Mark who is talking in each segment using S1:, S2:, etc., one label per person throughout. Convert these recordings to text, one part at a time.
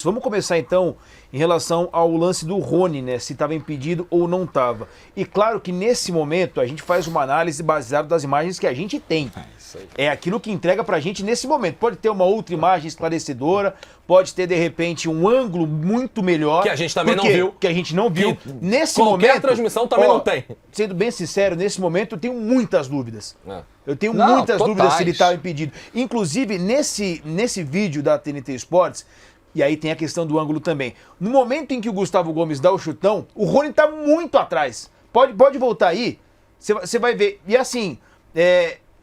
S1: Vamos começar então em relação ao lance do Rony, né? Se estava impedido ou não estava. E claro que nesse momento a gente faz uma análise baseada das imagens que a gente tem. É aquilo que entrega pra gente nesse momento. Pode ter uma outra imagem esclarecedora, pode ter de repente um ângulo muito melhor.
S2: Que a gente também não viu.
S1: Que a gente não viu. Nesse
S2: qualquer
S1: momento.
S2: Transmissão também não tem.
S1: Sendo bem sincero, nesse momento eu tenho muitas dúvidas. Eu tenho
S3: Não,
S1: muitas
S3: totais.
S1: dúvidas se ele estava impedido. Inclusive, nesse vídeo da TNT Sports. E aí tem a questão do ângulo também. No momento em que o Gustavo Gomes dá o chutão, o Rony tá muito atrás. Pode voltar aí, você vai ver. E assim,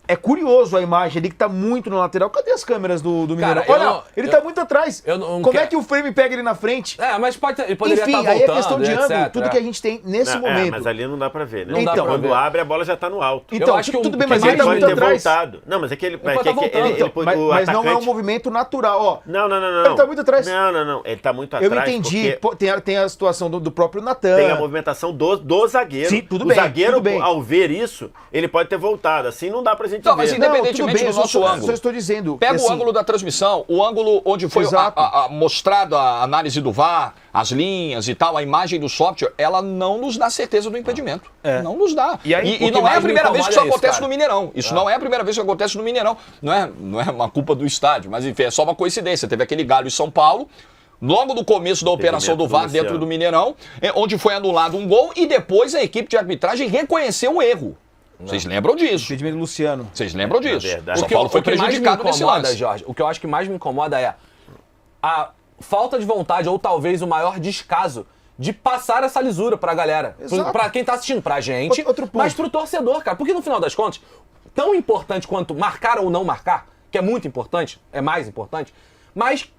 S1: é curioso a imagem ali que tá muito no lateral. Cadê as câmeras do Mineirão? Olha, ele tá muito atrás. Como é que o frame pega ele na frente?
S2: Mas ele poderia
S1: Enfim,
S2: estar
S1: aí
S2: voltando,
S1: é questão de ângulo,
S2: etc.
S1: tudo que a gente tem nesse momento.
S4: Mas ali não dá pra ver, né?
S2: Não dá pra
S4: Quando
S2: ver.
S4: abre, a bola já tá no alto.
S1: Então,
S2: acho que
S1: tudo bem,
S2: que
S1: mas
S2: mais
S1: ele tá
S4: pode
S1: muito
S4: ter
S1: atrás.
S4: voltado. Não, mas é que ele
S2: pode tá voltando.
S4: ele pôs o
S1: Mas não é um
S4: atacante...
S1: movimento natural, ó.
S4: Não.
S1: Ele tá muito atrás.
S4: Não. Ele tá muito
S1: Eu
S4: atrás.
S1: entendi.
S4: porque
S1: Tem a situação do próprio Natan.
S4: tem a movimentação do zagueiro.
S1: Sim, tudo
S4: o
S1: bem,
S4: zagueiro,
S1: tudo bem.
S4: ao ver isso, ele pode ter voltado. Assim não dá pra gente
S3: Não,
S4: ver.
S3: mas independentemente do nosso
S1: só
S3: ângulo.
S1: estou dizendo.
S3: Pega
S1: assim,
S3: o ângulo da transmissão, o ângulo onde foi
S1: Exato.
S3: mostrado a análise do VAR, as linhas e tal, a imagem do software, ela não nos dá certeza do impedimento. Não nos dá.
S1: E aí,
S3: E
S2: o que
S3: não é
S2: mais
S3: a
S2: me
S3: primeira vez que isso
S2: incomoda é isso,
S3: acontece
S2: cara.
S3: no Mineirão. Isso não é a primeira vez que acontece no Mineirão. Não é uma culpa do estádio, mas enfim, é só uma coincidência. Teve aquele Galo em São Paulo, logo no começo da operação do VAR dentro do Mineirão, onde foi anulado um gol e depois a equipe de arbitragem reconheceu o erro. Vocês lembram disso?
S1: Impedimento do Luciano.
S3: Vocês lembram disso?
S4: verdade.
S3: O São Paulo foi prejudicado nesse lance.
S2: Jorge, o que eu acho que mais me incomoda é a falta de vontade ou talvez o maior descaso de passar essa lisura pra galera.
S1: Exato.
S2: Pra quem tá assistindo, pra gente,
S1: Outro ponto.
S2: mas pro torcedor, cara. Porque no final das contas, tão importante quanto marcar ou não marcar, que é muito importante, é mais importante, mas,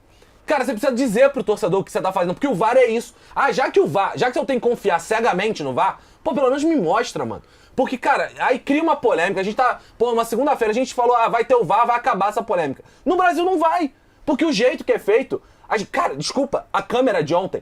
S2: cara, você precisa dizer pro torcedor o que você tá fazendo, porque o VAR é isso. Já que eu tenho que confiar cegamente no VAR, pelo menos me mostra, mano. Porque, cara, aí cria uma polêmica. A gente tá... uma segunda-feira a gente falou, vai ter o VAR, vai acabar essa polêmica. No Brasil não vai. Porque o jeito que é feito... Cara, desculpa, a câmera de ontem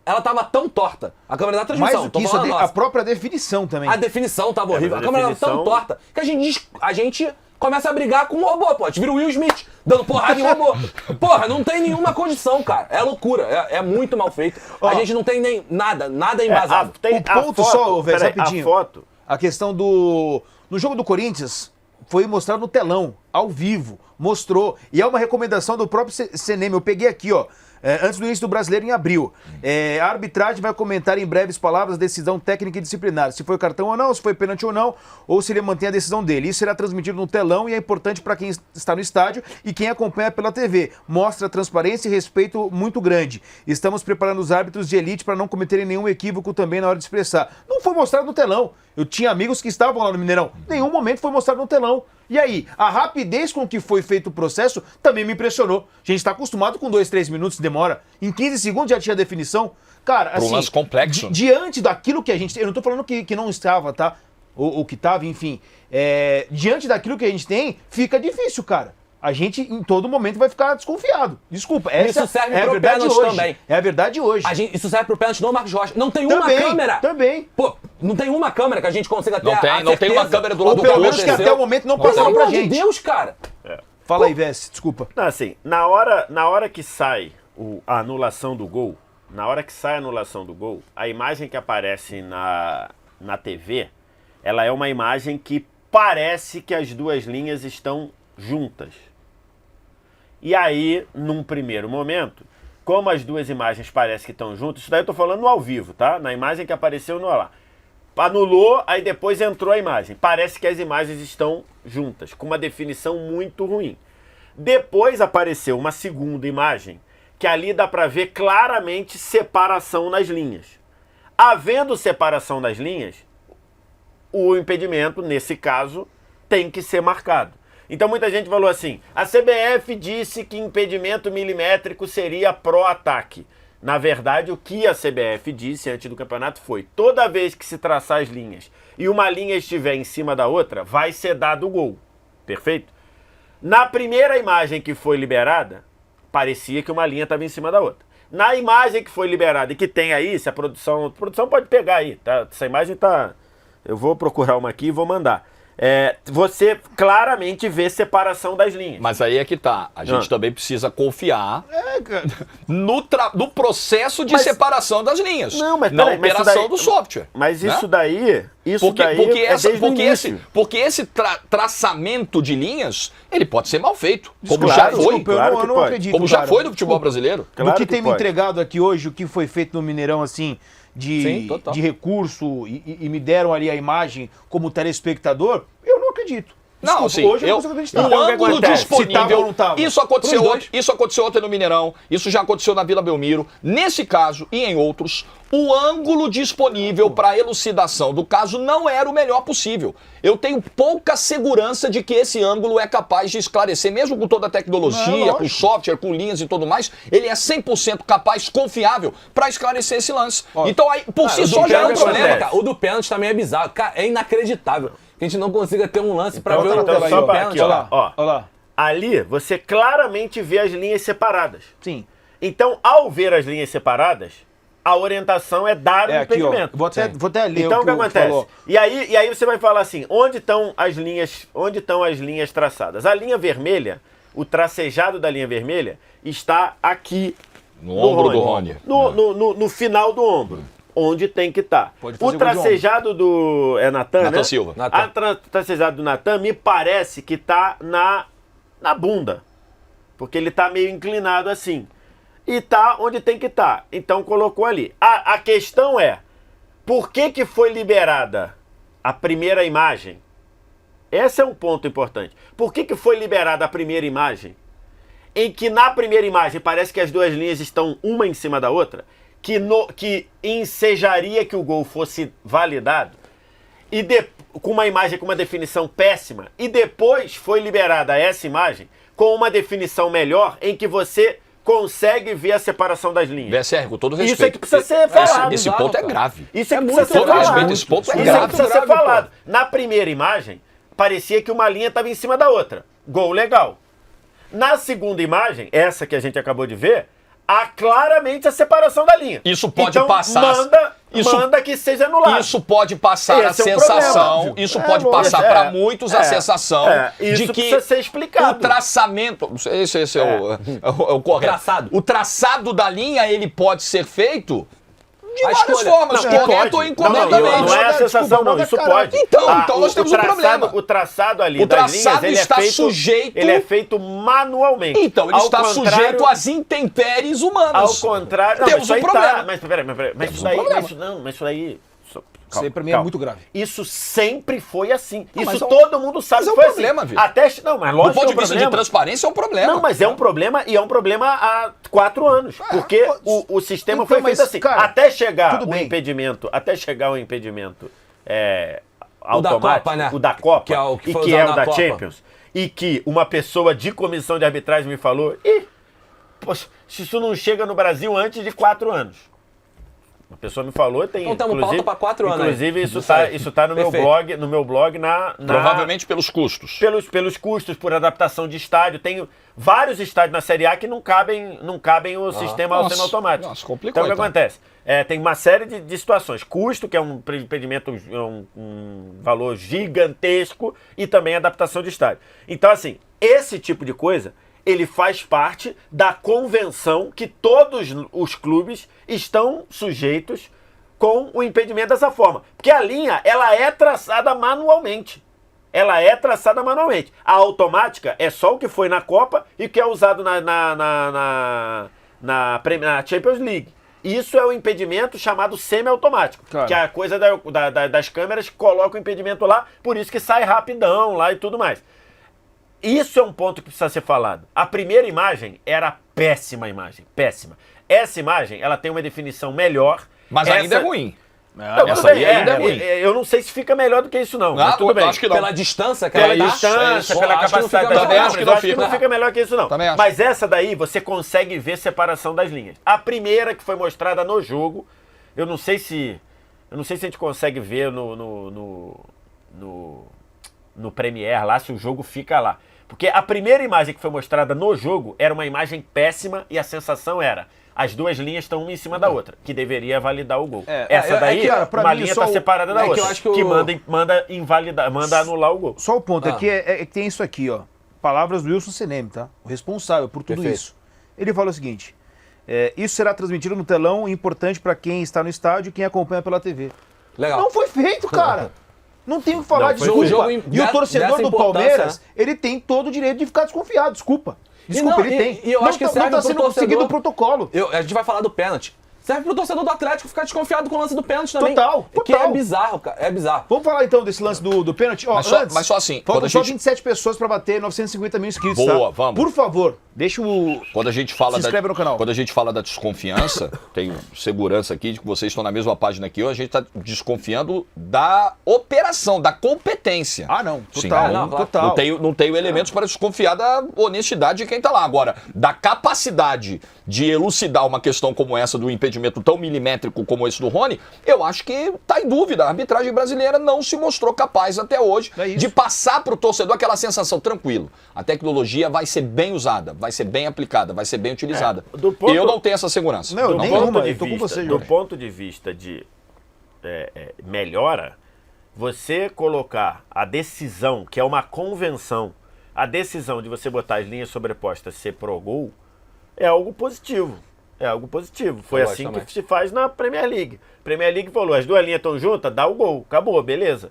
S2: ela tava tão torta. A câmera da transmissão.
S1: Mais do que isso, a própria definição também.
S2: A definição tava horrível.
S4: mas
S2: A câmera tava tão torta que a gente começa a brigar com o robô, pô. A gente vira o Will Smith, dando porrada em robô. Porra, não tem nenhuma condição, cara. É loucura. É muito mal feito. A gente não tem nem nada embasado.
S1: O ponto só, velho,
S4: peraí,
S1: rapidinho.
S4: a foto...
S1: A questão do... No jogo do Corinthians, foi mostrado no telão, ao vivo, mostrou. E é uma recomendação do próprio CNM. Eu peguei aqui, ó, antes do início do Brasileiro, em abril. A arbitragem vai comentar em breves palavras a decisão técnica e disciplinar. Se foi cartão ou não, se foi pênalti ou não, ou se ele mantém a decisão dele. Isso será transmitido no telão e é importante para quem está no estádio e quem acompanha pela TV. Mostra transparência e respeito muito grande. Estamos preparando os árbitros de elite para não cometerem nenhum equívoco também na hora de expressar. Não foi mostrado no telão. Eu tinha amigos que estavam lá no Mineirão. Nenhum momento foi mostrado no telão. E aí, a rapidez com que foi feito o processo também me impressionou. A gente está acostumado com 2, 3 minutos de demora. Em 15 segundos já tinha definição. Cara, assim,
S3: um lance complexo.
S1: Diante daquilo que a gente... Eu não tô falando que não estava, tá? Ou que estava, enfim. Diante daquilo que a gente tem, fica difícil, cara. A gente, em todo momento, vai ficar desconfiado. Desculpa, essa
S2: Isso serve
S1: é a
S2: pro
S1: verdade
S2: pênalti
S1: hoje.
S2: também.
S1: É a verdade hoje.
S2: Isso serve pro pênalti do Marcos Rocha. Não tem
S1: Também,
S2: uma câmera.
S1: também.
S2: Pô, não tem uma câmera que a gente consiga ter
S3: Não tem uma câmera do lado
S1: Ou
S3: do
S1: pelo menos
S3: posto.
S1: que até o momento não passaram
S2: Pelo
S1: pra
S2: amor de
S1: gente.
S2: Deus, cara.
S1: Fala aí, Vess, desculpa.
S4: Não, assim, na hora que sai a anulação do gol, a imagem que aparece na TV, ela é uma imagem que parece que as duas linhas estão juntas. E aí, num primeiro momento, como as duas imagens parecem que estão juntas, isso daí eu tô falando no ao vivo, tá? Na imagem que apareceu no lá. Anulou, aí depois entrou a imagem. Parece que as imagens estão juntas, com uma definição muito ruim. Depois apareceu uma segunda imagem, que ali dá para ver claramente separação nas linhas. Havendo separação nas linhas, o impedimento, nesse caso, tem que ser marcado. Então muita gente falou assim, a CBF disse que impedimento milimétrico seria pró-ataque. Na verdade, o que a CBF disse antes do campeonato foi, toda vez que se traçar as linhas e uma linha estiver em cima da outra, vai ser dado o gol. Perfeito? Na primeira imagem que foi liberada, parecia que uma linha estava em cima da outra. Na imagem que foi liberada e que tem aí, se a produção pode pegar aí, tá? Essa imagem tá... Eu vou procurar uma aqui e vou mandar. você claramente vê separação das linhas.
S3: Mas aí é que tá. A gente também precisa confiar no processo de separação das linhas.
S4: Não, mas
S3: na
S4: peraí, mas isso
S3: operação
S4: daí-
S3: do software.
S4: Mas
S3: né?
S4: isso daí
S3: Porque esse traçamento de linhas, ele pode ser mal feito. Como
S4: Claro,
S3: já foi.
S1: Desculpa,
S4: claro
S1: eu
S4: que
S1: não
S4: pode.
S1: acredito,
S3: Como já
S1: cara.
S3: foi no futebol brasileiro.
S4: Claro
S1: do que
S4: que
S1: tem me
S4: pode.
S1: entregado aqui hoje, o que foi feito no Mineirão, assim,
S2: Sim, total.
S1: de recurso, e me deram ali a imagem como telespectador, eu não acredito.
S3: Não,
S1: Desculpa,
S3: sim.
S1: hoje eu não consigo acreditar.
S3: O
S4: Então, o que
S3: ângulo
S4: acontece?
S1: Se tava ou
S3: disponível.
S1: não tava?
S3: Isso aconteceu
S1: Pros
S3: ontem, isso aconteceu ontem no Mineirão. Isso já aconteceu na Vila Belmiro. Nesse caso e em outros, o ângulo disponível para elucidação do caso não era o melhor possível. Eu tenho pouca segurança de que esse ângulo é capaz de esclarecer, mesmo com toda a tecnologia, com software, com linhas e tudo mais, ele é 100% capaz, confiável, para esclarecer esse lance. Então, aí, por si
S2: o
S3: só
S2: do
S3: já é um
S2: pênalti,
S3: problema.
S2: cara, o do pênalti também é bizarro. Cara, é inacreditável que a gente não consiga ter um lance pra
S4: Então,
S2: ver
S4: então,
S2: o
S4: só pra
S2: pênalti.
S4: aqui, ó.
S1: Olha lá.
S4: Ali, você claramente vê as linhas separadas.
S1: Sim.
S4: Então, ao ver as linhas separadas, a orientação é dar o
S1: Aqui, ó.
S4: impedimento.
S1: Vou até ler
S4: Então, o que
S1: o
S4: acontece?
S1: falou.
S4: E aí você vai falar assim, onde estão as linhas traçadas? A linha vermelha, o tracejado da linha vermelha, está aqui
S3: No ombro do Rony.
S4: No final do ombro. Onde tem que estar.
S1: Pode
S4: O
S1: fazer gol de
S4: tracejado do... É Natan,
S3: Natan
S4: né?
S3: Silva.
S2: Natan.
S4: Tracejado do Natan me parece que está na bunda. Porque ele está meio inclinado assim. E tá onde tem que estar. Então colocou ali. A questão é, por que foi liberada a primeira imagem? Esse é um ponto importante. Por que foi liberada a primeira imagem? Em que na primeira imagem parece que as duas linhas estão uma em cima da outra, que ensejaria que o gol fosse validado, com uma imagem com uma definição péssima, e depois foi liberada essa imagem com uma definição melhor, em que você consegue ver a separação das linhas.
S3: BSR, com todo respeito.
S4: Isso é que precisa ser falado.
S3: Esse ponto é grave.
S4: Isso é que
S2: É
S4: precisa
S2: muito
S4: ser
S3: todo
S4: falado.
S3: respeito, esse ponto é
S4: Isso
S3: grave.
S4: que precisa ser falado. Na primeira imagem, parecia que uma linha estava em cima da outra. Gol legal. Na segunda imagem, essa que a gente acabou de ver, há claramente a separação da linha.
S3: Isso pode
S4: então,
S3: passar-
S4: manda que seja anulado.
S3: Isso pode passar a
S4: Esse é um
S3: sensação,
S4: problema.
S3: isso
S4: É,
S3: pode
S4: lógico,
S3: passar para muitos a sensação
S4: isso
S3: de que
S4: precisa ser explicado.
S3: o traçamento, esse é o correto.
S2: Traçado.
S3: O traçado da linha, ele pode ser feito de
S2: A
S3: várias
S2: escolha.
S3: formas,
S4: Não,
S3: correto ou
S4: pode.
S3: incorretamente.
S4: Não é a sensação, não. Isso pode.
S3: Então nós temos um problema.
S4: O traçado ali
S3: O
S4: das linhas,
S3: traçado
S4: ele
S3: está
S4: é feito,
S3: sujeito-
S4: Ele é feito manualmente.
S3: Então, ele
S4: Ao
S3: está
S4: contrário-
S3: sujeito às intempéries
S4: Ao
S3: humanas.
S4: contrário... Não,
S3: Temos
S4: mas isso
S3: um
S4: aí
S3: problema.
S4: tá... Mas peraí. Mas
S3: Temos
S4: isso
S3: um
S4: daí...
S3: problema.
S4: Mas isso daí...
S1: Isso aí pra mim é muito grave.
S4: Isso sempre foi assim.
S3: mas
S4: Isso
S3: é um-
S4: todo mundo sabe
S3: mas é
S4: que
S3: um
S4: foi
S3: problema,
S4: assim.
S3: Vitor.
S4: Até... Não, mas
S3: Do
S4: lógico
S3: ponto
S4: que
S3: de
S4: é um
S3: vista de
S4: problema.
S3: transparência, é um problema.
S4: Não, mas é um problema, e é um problema há 4 anos. Porque o sistema
S1: então,
S4: foi feito
S1: mas,
S4: assim.
S1: cara,
S4: até chegar
S1: tudo
S4: o
S1: bem.
S4: impedimento,
S2: O da
S4: automático,
S2: Copa, né?
S4: o da Copa,
S2: Que é o que
S4: e
S2: foi
S4: que
S2: usado
S4: é o
S2: na
S4: da
S2: Copa.
S4: Champions, e que uma pessoa de comissão de arbitragem me falou, poxa, se isso não chega no Brasil antes de 4 anos. Uma pessoa me falou, tem
S2: Então tamo pauta pra 4 anos aí.
S4: Inclusive,
S2: Isso aí.
S4: isso tá no
S2: Perfeito.
S4: meu blog
S3: Provavelmente pelos custos.
S4: pelos custos, por adaptação de estádio. Tem vários estádios na Série A que não cabem o sistema
S3: Nossa,
S4: semi-automático.
S3: nossa, complicou,
S4: Então, o que
S3: então.
S4: acontece? Tem uma série de situações. Custo, que é um impedimento, um valor gigantesco, e também adaptação de estádio. Então, assim, esse tipo de coisa, ele faz parte da convenção que todos os clubes estão sujeitos com o impedimento dessa forma. Porque a linha, ela é traçada manualmente. Ela é traçada manualmente. A automática é só o que foi na Copa e o que é usado na Champions League. Isso é o impedimento chamado semi-automático.
S1: Claro.
S4: Que é a coisa das câmeras que colocam o impedimento lá, por isso que sai rapidão lá e tudo mais. Isso é um ponto que precisa ser falado. A primeira imagem era péssima imagem, péssima. Essa imagem, ela tem uma definição melhor.
S3: Mas ainda é ruim.
S4: Não,
S3: Essa
S4: tudo bem,
S3: aí ainda é ruim.
S4: eu não sei se fica melhor do que isso não, mas tudo bem.
S3: Acho que não.
S2: Pela distância que
S4: Pela
S2: ela tá,
S4: distância, pela
S2: acho que não
S4: capacidade
S2: fica
S4: das
S3: Também
S2: melhor.
S3: acho que
S4: câmeras,
S3: não
S4: eu acho que
S3: fica.
S4: não fica melhor que isso não.
S3: Também acho.
S4: Mas essa daí você consegue ver separação das linhas. A primeira que foi mostrada no jogo, eu não sei se a gente consegue ver no Premiere lá, se o jogo fica lá. Porque a primeira imagem que foi mostrada no jogo era uma imagem péssima e a sensação era, As duas linhas estão uma em cima da outra, que deveria validar o gol.
S1: É,
S4: Essa daí,
S1: cara, pra
S4: uma
S1: mim,
S4: linha
S1: só
S4: está separada da
S2: que eu
S4: outra,
S2: acho que
S4: que
S2: o-
S4: manda anular o gol.
S1: Só o ponto aqui é que tem isso aqui, ó. Palavras do Wilson Senem, tá? O responsável por tudo
S2: Perfeito.
S1: isso. Ele fala o seguinte: isso será transmitido no telão, importante para quem está no estádio e quem acompanha pela TV.
S2: Legal.
S1: Não foi feito, cara. Não tem o que falar,
S4: Não, foi
S1: desculpa.
S2: feito.
S1: E o torcedor
S2: dessa
S1: do
S2: importância,
S1: Palmeiras, ele tem todo o direito de ficar desconfiado, desculpa. Desculpa,
S2: não,
S1: ele tem.
S2: e eu acho que
S1: não
S2: serve
S1: tá
S2: pro
S1: sendo
S2: torcedor.
S1: seguido o protocolo.
S2: A gente vai falar do pênalti. Serve pro torcedor do Atlético ficar desconfiado com o lance do pênalti também.
S1: Total,
S2: Que é
S1: total.
S2: bizarro, cara. É bizarro.
S1: Vamos falar então desse lance do pênalti? Ó,
S3: Mas só assim,
S1: faltam
S3: quando a
S1: só
S3: gente-
S1: 27 pessoas para bater 950 mil inscritos,
S3: Boa,
S1: tá?
S3: vamos.
S1: Por favor, deixa o...
S3: Quando a gente fala
S1: Se inscreve no canal.
S3: Quando a gente fala da desconfiança, tenho segurança aqui de que vocês estão na mesma página que eu, a gente está desconfiando da operação, da competência.
S1: Ah, não.
S3: Sim,
S1: Total,
S2: não, claro.
S1: total.
S3: Não tenho elementos para desconfiar da honestidade de quem está lá. Agora, da capacidade de elucidar uma questão como essa do impedimento tão milimétrico como esse do Rony, eu acho que está em dúvida. A arbitragem brasileira não se mostrou capaz até hoje
S1: É isso.
S3: de passar para o torcedor aquela sensação, tranquilo, a tecnologia vai ser bem usada, vai ser bem aplicada, vai ser bem utilizada.
S4: do ponto-
S3: Eu não tenho essa segurança.
S1: Não,
S4: Do
S1: nenhuma,
S4: ponto de
S1: eu tô com
S4: vista-
S1: você,
S4: do
S1: Jorge.
S4: ponto de vista de melhora, você colocar a decisão, que é uma convenção, a decisão de você botar as linhas sobrepostas ser pro gol, é algo positivo. É algo positivo. Foi
S2: Eu acho
S4: assim
S2: também.
S4: que se faz na Premier League. Premier League falou, as duas linhas estão juntas, dá o gol. Acabou, beleza.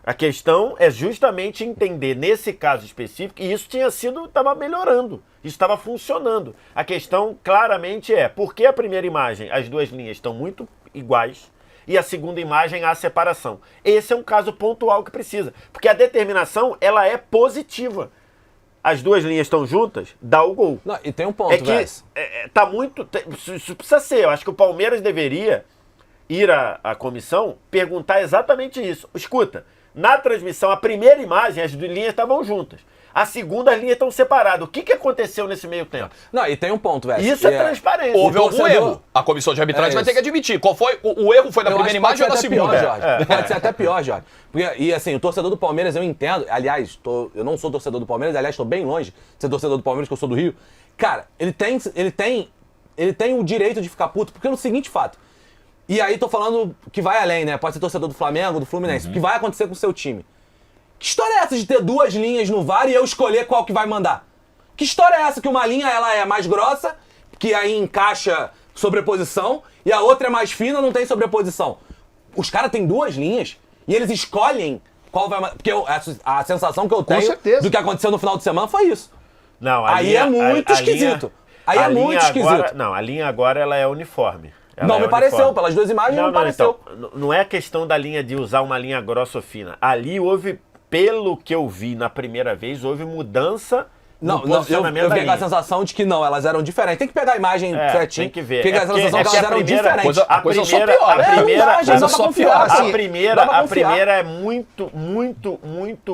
S4: A questão é justamente entender, nesse caso específico, e isso estava melhorando, isso estava funcionando. A questão claramente é, por que a primeira imagem, as duas linhas estão muito iguais, e a segunda imagem há separação? Esse é um caso pontual que precisa, porque a determinação, ela é positiva. As duas linhas estão juntas, dá o gol.
S2: Não, e tem um ponto,
S4: É que
S2: Vess.
S4: tá muito. Isso precisa ser. Eu acho que o Palmeiras deveria ir à comissão perguntar exatamente isso. Escuta, na transmissão, a primeira imagem, as duas linhas estavam juntas. A segunda, as linhas estão separadas. O que aconteceu nesse meio tempo?
S2: Não, e tem um ponto, Vess.
S4: Isso é transparência.
S3: Houve
S2: O
S3: algum
S2: torcedor-
S3: erro. A comissão de arbitragem
S2: É
S3: vai ter
S2: isso.
S3: que admitir. Qual foi? O erro foi da
S2: Eu
S3: primeira
S2: acho que
S3: imagem ou da
S2: pode ser até pior,
S3: segunda?
S2: Jorge. Pode ser até pior, Jorge. Porque, e assim, o torcedor do Palmeiras, eu entendo. Aliás, eu não sou torcedor do Palmeiras, aliás, estou bem longe de ser torcedor do Palmeiras, que eu sou do Rio. Cara, ele tem o direito de ficar puto, porque é o seguinte fato. E aí tô falando que vai além, né? Pode ser torcedor do Flamengo, do Fluminense. O que vai acontecer com o seu time? Que história é essa de ter duas linhas no VAR e eu escolher qual que vai mandar? Que história é essa que uma linha ela é mais grossa, que aí encaixa sobreposição, e a outra é mais fina, não tem sobreposição? Os caras têm duas linhas e eles escolhem qual vai... Porque a sensação que eu tenho
S1: certeza.
S2: do que aconteceu no final de semana foi isso.
S4: Não, a
S2: Aí
S4: linha-
S2: é muito
S4: a
S2: esquisito. Aí
S4: a
S2: é
S4: linha
S2: muito esquisito.
S4: Agora, não, a linha agora ela é uniforme. Ela
S2: Não
S4: é
S2: me pareceu,
S4: uniforme.
S2: pelas duas imagens não me pareceu.
S4: Então, não é questão da linha de usar uma linha grossa ou fina. Ali houve, pelo que eu vi na primeira vez, houve mudança
S2: Não,
S4: no
S2: não, eu
S4: posicionamento da
S2: fiquei com a
S4: linha.
S2: sensação de que não, elas eram diferentes. Tem que pegar a imagem certinho.
S4: Tem que ver.
S2: Fiquei com a sensação que elas eram diferentes.
S3: A coisa só piora.
S4: A primeira,
S2: não dá, gente, dá pra confiar.
S1: assim,
S2: dá pra
S4: a
S2: confiar.
S4: primeira é muito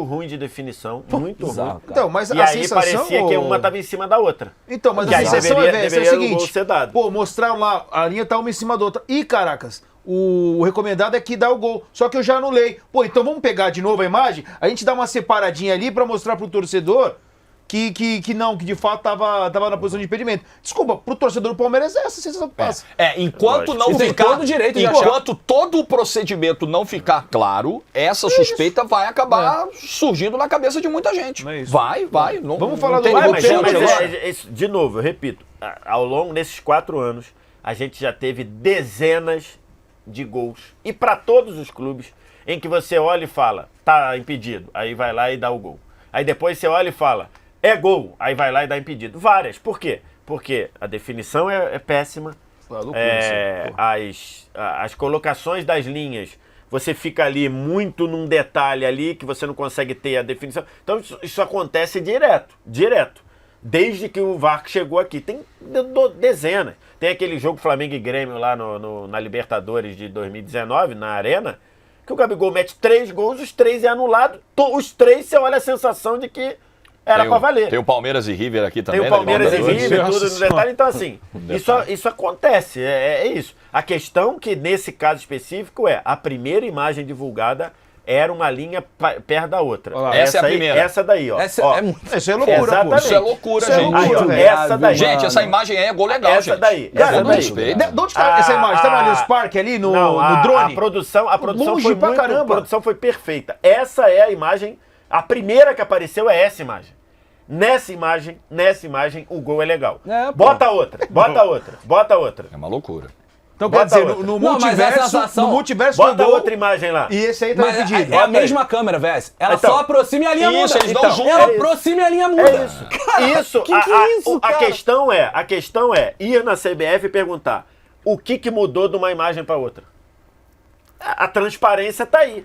S4: ruim de definição. Muito
S2: bizarro,
S4: ruim.
S2: cara.
S1: Então, mas
S4: E
S1: a
S4: aí
S1: sensação...
S4: parecia que uma estava em cima da outra.
S1: Então, mas
S4: Que
S1: a
S4: aí
S1: sensação
S4: deveria
S1: é o
S4: o gol
S1: seguinte,
S4: ser dado.
S1: pô, mostraram lá, a linha tá uma em cima da outra. Ih, caracas, o recomendado é que dá o gol. Só que eu já anulei. Pô, então vamos pegar de novo a imagem, a gente dá uma separadinha ali pra mostrar pro torcedor que não, que de fato tava na posição de impedimento. Desculpa, pro torcedor do Palmeiras é essa sensação que passa.
S3: Enquanto
S4: Lógico.
S3: não
S2: E tem
S3: ficar,
S2: todo o direito de
S3: enquanto todo o procedimento não ficar claro, essa suspeita vai acabar surgindo na cabeça de muita gente.
S1: É isso.
S3: Vai. Não,
S1: Vamos falar
S3: não
S1: do-
S3: tem
S1: Vai,
S3: nenhum
S1: mas
S3: pênalti agora.
S4: de novo, eu repito, ao longo desses 4 anos, a gente já teve dezenas de gols. E para todos os clubes, em que você olha e fala, tá impedido, aí vai lá e dá o gol. Aí depois você olha e fala, é gol, aí vai lá e dá impedido. Várias. Por quê? Porque a definição é péssima. As colocações das linhas, você fica ali muito num detalhe ali que você não consegue ter a definição. Então isso acontece direto. Desde que o VAR chegou aqui. Tem dezenas. Tem aquele jogo Flamengo e Grêmio lá na Libertadores de 2019, na Arena, que o Gabigol mete 3 gols, os 3 é anulado. Os 3 você olha a sensação de que era pra valer.
S3: Tem o Palmeiras e River aqui também.
S4: Tem o
S3: né,
S4: Palmeiras e
S3: Libertadores.
S4: River, tudo no detalhe. Então, assim, isso acontece, é isso. A questão que, nesse caso específico, a primeira imagem divulgada era uma linha perto da outra.
S1: Olha lá.
S3: Essa é a
S4: aí,
S3: primeira.
S4: Essa daí, ó.
S2: Essa
S4: Ó,
S2: é muito...
S1: Isso é loucura,
S4: Exatamente.
S1: pô.
S3: Isso é loucura,
S1: Isso é
S3: gente.
S1: loucura,
S4: Aí, ó,
S1: velho.
S4: essa daí.
S3: Gente, essa imagem aí é gol legal,
S4: essa
S3: gente.
S4: daí.
S3: Cara,
S4: Essa
S3: não
S4: daí.
S3: respeita.
S1: De onde tá essa imagem? Tá no Allianz Parque ali, no drone?
S4: A produção
S1: Longe
S4: foi
S1: pra caramba.
S4: a produção foi perfeita. Essa é a imagem, a primeira que apareceu é essa imagem. Nessa imagem, o gol é legal.
S2: É, pô.
S4: Bota outra.
S3: É uma loucura.
S1: Então
S4: Bota
S1: quer dizer,
S4: outra.
S1: no
S2: Não, mas a
S1: multiverso,
S2: sensação-
S1: no multiverso
S4: Bota
S1: do gol,
S4: outra imagem lá.
S1: e esse aí tá
S2: Mas
S1: impedido.
S2: é a
S4: Bota aí.
S2: mesma câmera, Vess. Ela
S4: Então,
S2: só aproxima e a linha
S3: isso,
S2: muda.
S3: eles dão zoom.
S2: Ela
S4: É isso.
S2: aproxima e a linha muda.
S4: É isso. Isso,
S2: que é isso,
S4: a
S2: cara?
S4: questão é ir na CBF e perguntar o que mudou de uma imagem para outra. A transparência tá aí.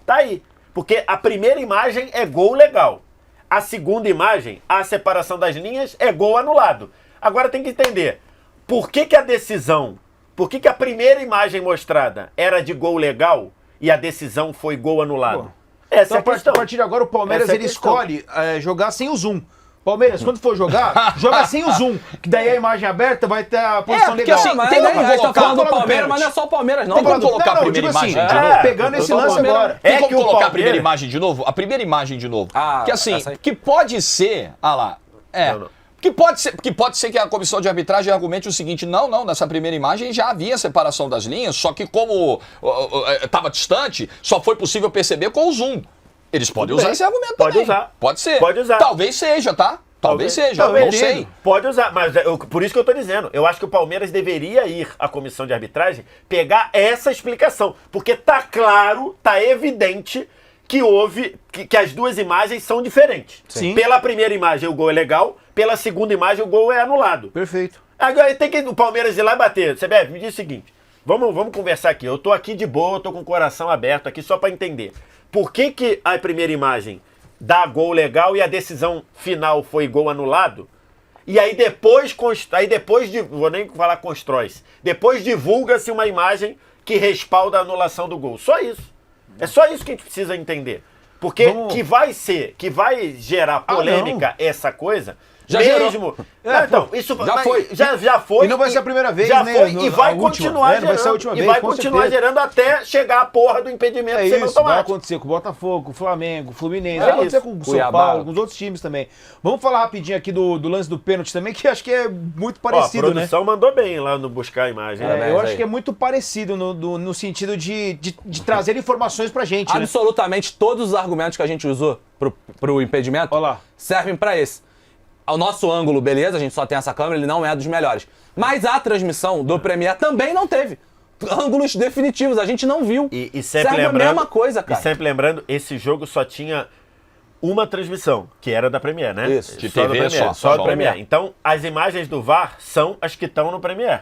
S4: Tá aí. Porque a primeira imagem é gol legal. A segunda imagem, a separação das linhas, é gol anulado. Agora tem que entender, por que a decisão, por que a primeira imagem mostrada era de gol legal e a decisão foi gol anulado?
S1: Pô.
S4: Essa é
S1: Então,
S4: a questão.
S1: a partir de agora, o Palmeiras
S4: Essa é a
S1: ele
S4: questão.
S1: escolhe jogar sem o zoom. Palmeiras, quando for jogar, joga sem o zoom. Que daí a imagem aberta vai ter a posição
S3: porque
S1: legal.
S3: assim,
S2: Mas
S3: tem
S2: daí
S3: como
S2: a gente tá
S3: colocar-
S2: falando do
S1: Vamos falar do
S2: Palmeiras, mas
S1: pênalti.
S2: não é só o Palmeiras, não.
S3: Tem como
S2: Bruno.
S3: colocar a primeira
S1: digo assim,
S3: imagem de
S1: de
S3: novo?
S1: novo, pegando esse
S2: eu tô
S1: lance
S2: Palmeiras.
S1: agora.
S3: Tem
S4: É
S3: como
S4: que o
S3: colocar a
S4: Palmeiras-
S3: primeira imagem de novo? A primeira imagem de novo.
S2: Ah,
S3: que assim,
S2: essa aí.
S3: que pode ser... Ah lá. É.
S4: Não.
S3: Que pode ser que a comissão de arbitragem argumente o seguinte, não, nessa primeira imagem já havia separação das linhas, só que como estava distante, só foi possível perceber com o zoom. Eles podem
S4: Tudo
S3: usar
S4: bem.
S3: esse argumento
S4: Pode
S3: também.
S4: usar.
S3: Pode ser.
S4: Pode usar.
S3: Talvez seja, tá? Talvez seja,
S4: Talvez
S3: não sei.
S4: Pode usar, mas por isso que eu tô dizendo. Eu acho que o Palmeiras deveria ir à comissão de arbitragem pegar essa explicação. Porque tá claro, tá evidente que que as duas imagens são diferentes.
S1: Sim.
S4: Pela primeira imagem o gol é legal, pela segunda imagem o gol é anulado.
S1: Perfeito.
S4: Agora tem que o Palmeiras ir lá e bater. CBF, me diz o seguinte, vamos conversar aqui. Eu tô aqui de boa, eu tô com o coração aberto aqui só pra entender. Por que a primeira imagem dá gol legal e a decisão final foi gol anulado? E aí depois vou nem falar constrói-se, depois divulga-se uma imagem que respalda a anulação do gol. Só isso. É só isso que a gente precisa entender. Porque
S1: Vamos-
S4: que vai gerar polêmica essa coisa,
S2: Já
S4: mesmo...
S2: gerou.
S4: Não, então, isso
S2: Já foi.
S4: Já foi.
S1: E não vai ser a primeira vez,
S4: já
S1: né?
S4: foi,
S1: No-
S4: e vai
S1: a última,
S4: continuar
S1: né?
S4: gerando.
S1: Não vai ser a última
S4: e
S1: vez,
S4: vai
S1: com
S4: continuar
S1: certeza.
S4: gerando até chegar a porra do impedimento
S1: É
S4: sendo
S1: isso, vai
S4: automático.
S1: acontecer com o Botafogo, com o Flamengo, com o Fluminense,
S4: É
S1: vai acontecer
S4: isso.
S1: com o São
S2: Cuiabá.
S1: Paulo, com os outros times também. Vamos falar rapidinho aqui do lance do pênalti também, que acho que é muito
S4: Ó, a
S1: parecido, né?
S4: produção mandou bem lá no buscar a imagem. né?
S2: Parabéns
S1: Eu acho
S2: aí.
S1: que é muito parecido no sentido de trazer informações pra gente, né?
S2: Absolutamente todos os argumentos que a gente usou pro impedimento
S1: Olha lá.
S2: servem pra esse. O nosso ângulo, beleza, a gente só tem essa câmera, ele não é dos melhores. Mas a transmissão do Premiere também não teve ângulos definitivos, a gente não viu.
S4: E sempre
S2: Serve
S4: lembrando,
S2: a mesma coisa, cara.
S4: E sempre lembrando, esse jogo só tinha uma transmissão, que era da Premiere, né?
S2: Isso.
S3: De
S4: Só do
S3: TV
S4: Premiere,
S3: só,
S4: só do
S3: só.
S4: Premiere. Então, as imagens do VAR são as que estão no Premiere.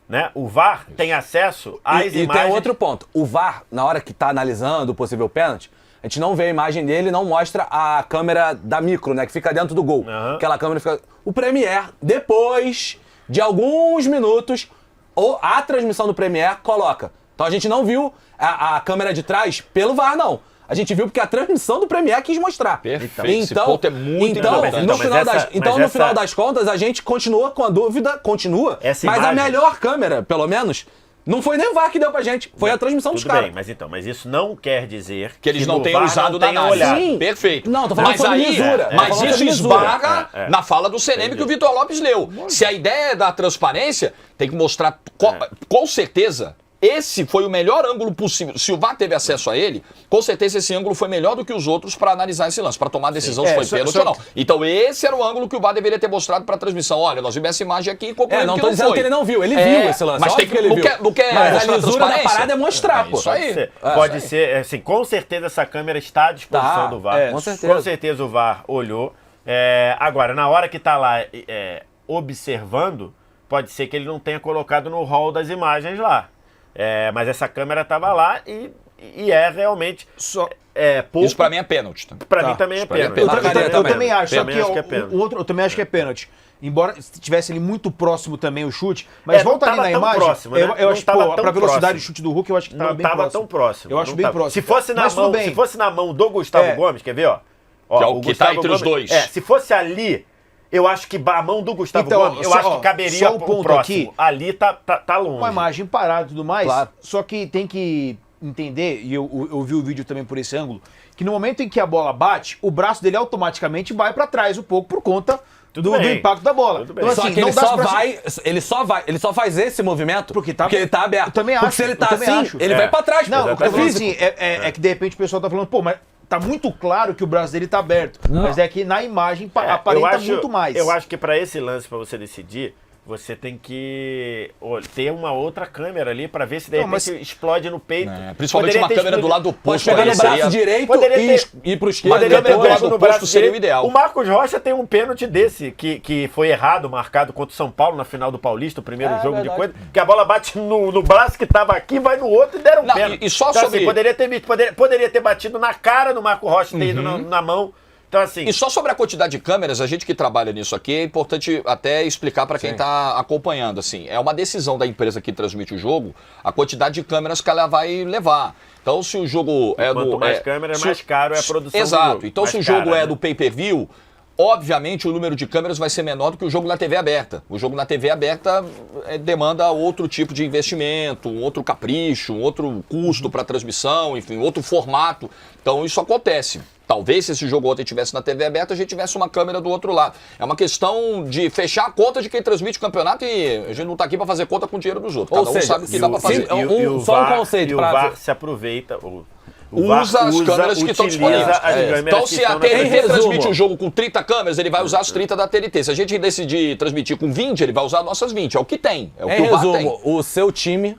S4: Né? O VAR tem acesso às
S2: E
S4: imagens...
S2: tem outro ponto. O VAR, na hora que tá analisando o possível pênalti, a gente não vê a imagem dele e não mostra a câmera da micro, né? Que fica dentro do gol.
S4: Aham.
S2: Aquela câmera fica... O Premiere, depois de alguns minutos, a transmissão do Premiere coloca. Então a gente não viu a câmera de trás pelo VAR, não. A gente viu porque a transmissão do Premiere quis mostrar.
S3: Perfeito. Esse ponto é muito importante.
S2: No
S4: Mas
S2: final
S4: essa-
S2: no final das contas, a gente continua com a dúvida,
S4: Essa
S2: mas a
S4: imagem-
S2: melhor câmera, pelo menos, não foi nem o VAR que deu pra gente, foi a transmissão dos
S4: Tudo bem,
S2: caras.
S4: mas isso não quer dizer
S3: Que eles não
S4: no
S3: tenham
S4: VAR
S3: usado
S4: não
S3: na
S4: tenham
S3: análise.
S4: olhado.
S2: Sim.
S3: Perfeito.
S2: Não, tô falando
S3: mas
S2: sobre
S3: aí,
S2: lisura.
S3: mas
S2: Tô falando
S3: isso
S2: sobre lisura.
S3: esbarra na fala do CNM que o Vitor Lopes leu. Se a ideia é da transparência, tem que mostrar com certeza. Esse foi o melhor ângulo possível. Se o VAR teve acesso a ele, com certeza esse ângulo foi melhor do que os outros para analisar esse lance, para tomar a decisão se foi pênalti ou não. Então esse era o ângulo que o VAR deveria ter mostrado para a transmissão. Olha, nós vimos essa imagem aqui e concluímos
S2: Não
S3: que
S2: tô
S3: não
S2: dizendo
S3: foi.
S2: que ele não viu, ele viu esse lance.
S3: Mas tem
S2: óbvio
S3: que,
S2: ele
S3: não
S2: viu.
S3: quer
S2: Mas a
S3: mostrar
S2: lisura da
S3: transparência.
S2: parada é mostrar, pô.
S3: Isso aí.
S4: Pode ser, assim, com certeza essa câmera está à disposição
S2: Tá,
S4: do VAR.
S2: com certeza.
S4: Com certeza o VAR olhou. Agora, na hora que tá lá observando, pode ser que ele não tenha colocado no hall das imagens lá. Mas essa câmera estava lá e é realmente pouco.
S3: Isso pra mim é pênalti. Tá?
S4: Pra mim também é
S3: Isso pra mim é
S4: pênalti.
S3: pênalti.
S1: Eu também acho, só
S4: Também
S1: que
S4: acho
S1: ó,
S4: que é pênalti.
S1: o outro eu também acho que é pênalti. Embora estivesse ali muito próximo também o chute, mas
S4: não
S1: volta ali
S4: tava
S1: na
S4: tão
S1: imagem.
S4: próximo, né?
S1: Eu
S4: Não
S1: acho que
S4: tava
S1: pô,
S4: tão
S1: pra velocidade
S4: próximo.
S1: do chute do Hulk, eu acho que tava
S4: Não
S1: bem
S4: estava
S1: próximo.
S4: tão próximo.
S1: Eu acho
S4: não
S1: bem
S4: tava.
S1: próximo.
S4: Se fosse
S1: Mas tudo bem.
S4: se fosse na mão do Gustavo Gomes, quer ver, ó?
S3: Que é o que tá
S4: Gustavo
S3: entre os dois.
S4: Se fosse ali, eu acho que a mão do Gustavo
S1: Então,
S4: Gomes, eu
S1: só-
S4: acho que caberia
S1: só o
S4: pro
S1: ponto
S4: próximo.
S1: aqui,
S4: Ali tá longe.
S1: Uma imagem parada e tudo mais,
S2: Claro.
S1: só que tem que entender, e eu vi o vídeo também por esse ângulo, que no momento em que a bola bate, o braço dele automaticamente vai pra trás um pouco por conta do impacto da bola.
S4: Tudo bem.
S1: Então,
S2: Só
S1: assim,
S2: que
S1: não
S2: ele
S1: dá
S2: só
S1: pra-
S2: vai, ele só faz esse movimento
S1: Porque
S2: ele tá aberto.
S1: Eu também
S2: Porque
S1: acho,
S2: se ele tá
S1: eu também
S2: assim,
S1: acho.
S2: ele vai pra trás.
S1: Não,
S2: pô.
S1: o que eu tô falando
S2: físico.
S1: assim, é que de repente o pessoal tá falando, pô, mas tá muito claro que o braço dele tá aberto. Mas é que na imagem aparenta muito mais.
S4: Eu acho que para esse lance, para você decidir, você tem que ter uma outra câmera ali para ver se de
S1: Não,
S4: repente
S1: mas-
S4: explode no peito.
S3: Principalmente
S4: Poderia
S3: uma
S4: ter
S3: câmera do lado
S2: Pode
S3: oposto.
S2: pegar
S3: ali,
S2: no braço
S3: seria-
S2: direito
S4: Poderia
S2: e
S4: ter-
S2: ir pro esquerdo.
S4: Poderia ter
S3: depois
S4: pego
S3: do
S4: no
S3: oposto
S4: braço
S3: seria o
S4: direito.
S3: ideal.
S4: O Marcos Rocha tem um pênalti desse, que foi errado, marcado contra o São Paulo na final do Paulista, o primeiro jogo
S2: verdade.
S4: de coisa, que a bola bate no braço que tava aqui, vai no outro e deram um
S3: Não,
S4: pênalti.
S3: e só
S4: então,
S3: sobre-
S4: assim, poderia ter batido na cara do Marcos Rocha, ter ido na mão. Então, assim,
S3: E só sobre a quantidade de câmeras, a gente que trabalha nisso aqui, é importante até explicar para quem está acompanhando. Assim, é uma decisão da empresa que transmite o jogo, a quantidade de câmeras que ela vai levar. Então, se o jogo é
S4: quanto mais câmera, mais caro é a produção do
S3: Exato.
S4: jogo.
S3: Então,
S4: Mais
S3: se o jogo
S4: cara,
S3: é
S4: né?
S3: do pay-per-view, obviamente o número de câmeras vai ser menor do que o jogo na TV aberta. O jogo na TV aberta demanda outro tipo de investimento, um outro capricho, um outro custo para transmissão, enfim, outro formato. Então, isso acontece. Talvez se esse jogo ontem tivesse na TV aberta, a gente tivesse uma câmera do outro lado. É uma questão de fechar a conta de quem transmite o campeonato e a gente não está aqui para fazer conta com o dinheiro dos outros.
S2: Ou
S3: Cada um
S2: seja,
S3: sabe o que dá para fazer.
S2: Só um conceito
S4: E o
S2: pra-
S4: VAR se aproveita. O
S3: Usa as câmeras que estão disponíveis.
S4: As câmeras
S3: Então,
S4: que
S3: se a
S4: estão na
S3: TNT
S2: Em resumo.
S3: transmite o jogo com 30 câmeras, ele vai usar as 30 da TNT. Se a gente decidir transmitir com 20, ele vai usar nossas 20. É o que tem. É o que
S2: Em
S3: o VAR tem.
S2: resumo, o seu time,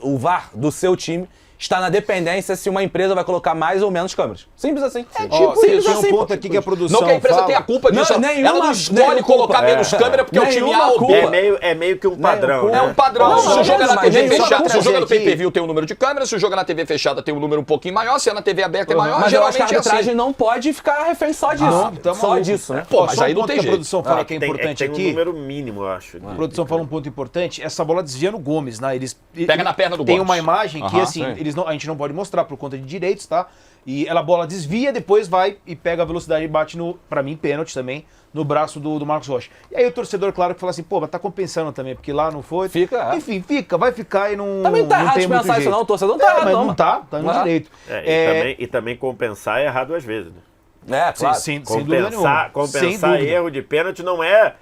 S2: o VAR do seu time está na dependência se uma empresa vai colocar mais ou menos câmeras. Simples assim. É
S1: Ó,
S2: tipo simples
S1: tem um
S2: assim.
S1: ponto
S2: pô.
S1: aqui que a produção
S3: Não que a empresa
S1: fala.
S3: tenha culpa disso.
S2: Não, nenhuma-
S3: ela não escolhe
S2: nenhuma
S3: colocar
S2: culpa.
S3: menos câmera porque o time
S2: Nenhuma
S3: A ou
S2: culpa.
S3: B.
S4: É meio que um padrão,
S2: culpa.
S3: É
S4: né?
S3: um padrão.
S2: Não,
S3: se o
S2: não,
S3: jogo é na
S2: mas
S3: TV
S2: nenhuma
S3: fechada, se o jogo é no
S1: culpa.
S3: pay-per-view tem um número de câmeras, se o jogo é na TV fechada tem um número um pouquinho maior, se é na TV aberta é maior,
S2: Mas eu acho que a
S3: geralmente é
S2: arbitragem
S3: assim.
S2: não pode ficar refém só disso.
S1: tá
S2: só
S1: maluco.
S2: disso, né?
S3: Pô,
S1: Ó,
S3: mas
S1: só
S3: aí
S1: um
S3: não
S1: ponto
S3: tem
S1: que a
S3: jeito.
S1: produção fala que é
S4: Tem
S1: importante
S4: um
S1: aqui.
S4: número mínimo, eu acho.
S1: A produção fala um ponto importante. Essa bola desvia no Gomes, né?
S3: Pega na perna do
S1: Tem
S3: Gomes.
S1: uma imagem que,
S3: Aham,
S1: assim,
S2: sim.
S1: a gente não pode mostrar por conta de direitos, tá? E a bola desvia, depois vai e pega a velocidade e bate no, pra mim, pênalti também, no braço do Marcos Rocha. E aí o torcedor, claro, que fala assim, pô, mas tá compensando também, porque lá não foi.
S2: Fica, é.
S1: Enfim, vai ficar e não.
S2: Também tá
S1: não
S2: errado
S1: tem
S2: de
S1: muito
S2: pensar isso
S1: jeito.
S2: não, o torcedor não tá errado
S1: mas
S2: não,
S1: não
S2: mano.
S1: tá no
S2: Ah.
S1: direito.
S4: E também compensar é errar duas vezes, né?
S2: É, claro.
S1: Sem dúvida nenhuma. Sem
S4: Compensar
S1: dúvida.
S4: erro de pênalti não é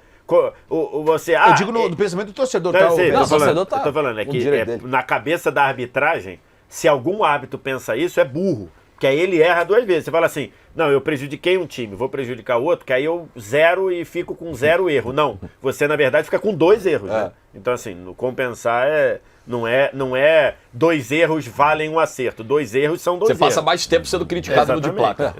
S4: você...
S1: Eu digo no pensamento do torcedor, tá?
S4: Não, sei,
S1: Ô,
S2: Não,
S4: eu
S2: o
S4: tô falando,
S2: torcedor tá
S4: eu tô falando, é
S2: com
S4: que
S2: o direito dele.
S4: na cabeça da arbitragem, se algum árbitro pensa isso, é burro. Que aí ele erra duas vezes. Você fala assim, não, eu prejudiquei um time, vou prejudicar o outro, que aí eu zero e fico com 0 erro. Não, você na verdade fica com 2 erros, né? Então assim, no compensar não é 2 erros valem um acerto. 2 erros são 2
S3: Você
S4: erros.
S3: passa mais tempo sendo criticado no de
S4: Exatamente.
S3: placa.